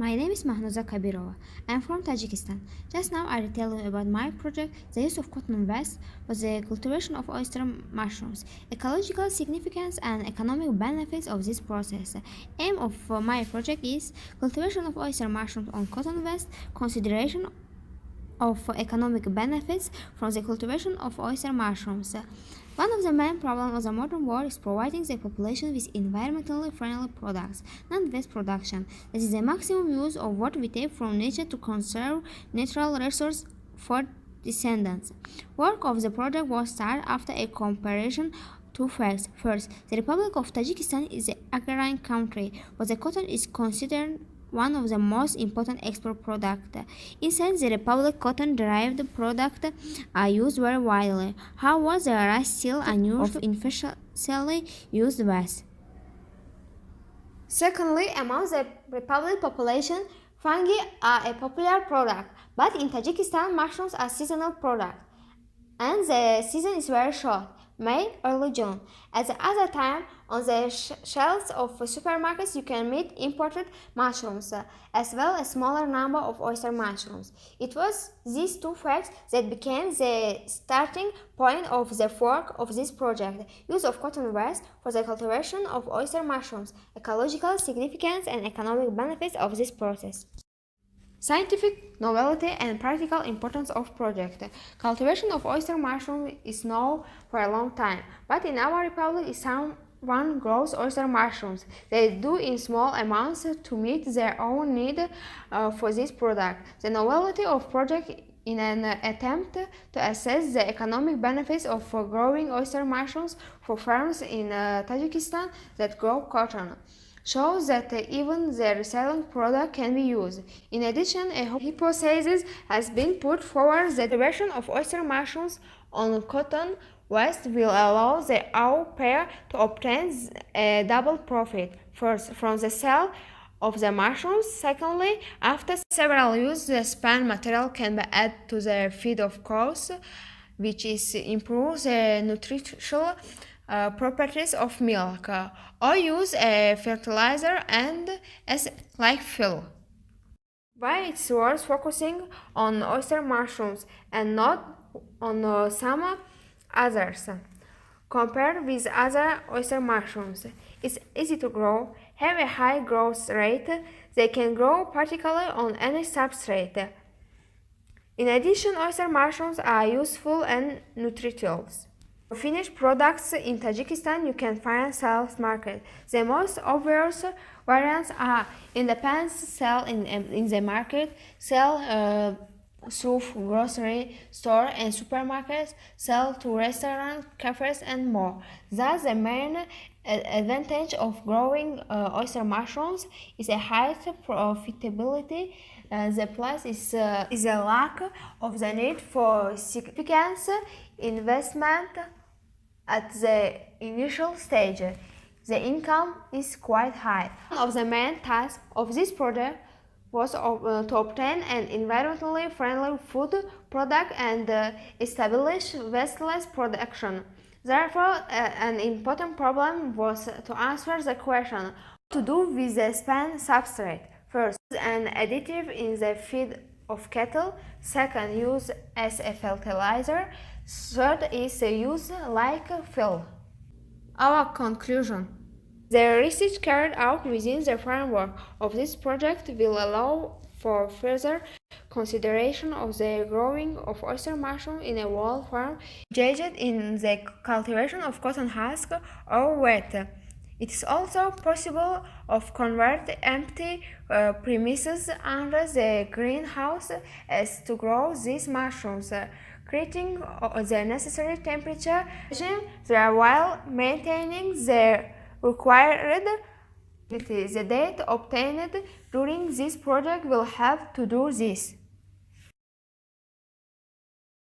My name is Mahnuza Kabirova. I am from Tajikistan. Just now I will tell you about my project, the use of cotton waste for the cultivation of oyster mushrooms, ecological significance and economic benefits of this process. Aim of my project is cultivation of oyster mushrooms on cotton waste, consideration of economic benefits from the cultivation of oyster mushrooms. One of the main problems of the modern world is providing the population with environmentally friendly products, not waste production. That is the maximum use of what we take from nature to conserve natural resources for descendants. Work of the project was started after a comparison two facts. First, the Republic of Tajikistan is an agrarian country, but the cotton is considered one of the most important export products. Inside the Republic, cotton-derived products are used very widely. However, there are still unusual of inefficiently used waste. Secondly, among the Republic population, fungi are a popular product, but in Tajikistan, mushrooms are seasonal product, and the season is very short. May, early June. At the other time, on the shelves of supermarkets, you can meet imported mushrooms, as well as smaller number of oyster mushrooms. It was these two facts that became the starting point of the work of this project: use of cotton waste for the cultivation of oyster mushrooms, ecological significance and economic benefits of this process. Scientific novelty and practical importance of project. Cultivation of oyster mushroom is known for a long time, but in our republic someone grows oyster mushrooms. They do in small amounts to meet their own need for this product. The novelty of project in an attempt to assess the economic benefits of growing oyster mushrooms for farms in Tajikistan that grow cotton shows that even the reselling product can be used. In addition, a hypothesis has been put forward that the cultivation of oyster mushrooms on cotton waste will allow the au pair to obtain a double profit. First, from the sale of the mushrooms. Secondly, after several uses, the spent material can be added to the feed of cows, which improves the nutritional properties of milk, or use a fertilizer and as like fuel. Why it's worth focusing on oyster mushrooms and not on some others? Compared with other oyster mushrooms, it's easy to grow, have a high growth rate, they can grow particularly on any substrate. In addition, oyster mushrooms are useful and nutritious. For finished products in Tajikistan, you can find sales market. The most obvious variants are independent sell in the market, sell through grocery store and supermarkets, sell to restaurants, cafes, and more. Thus, the main advantage of growing oyster mushrooms is a high profitability. The plus is a lack of the need for significant investment at the initial stage. The income is quite high. One of the main tasks of this project was to obtain an environmentally friendly food product and establish wasteless production. Therefore, an important problem was to answer the question what to do with the spent substrate. First, an additive in the feed of cattle. Second, use as a fertilizer. Third is use like fuel. Our conclusion. The research carried out within the framework of this project will allow for further consideration of the growing of oyster mushroom in a whole farm engaged in the cultivation of cotton husk or wheat. It is also possible to convert empty premises under the greenhouse as to grow these mushrooms, creating the necessary temperature regime while maintaining the required the data obtained during this project will help to do this.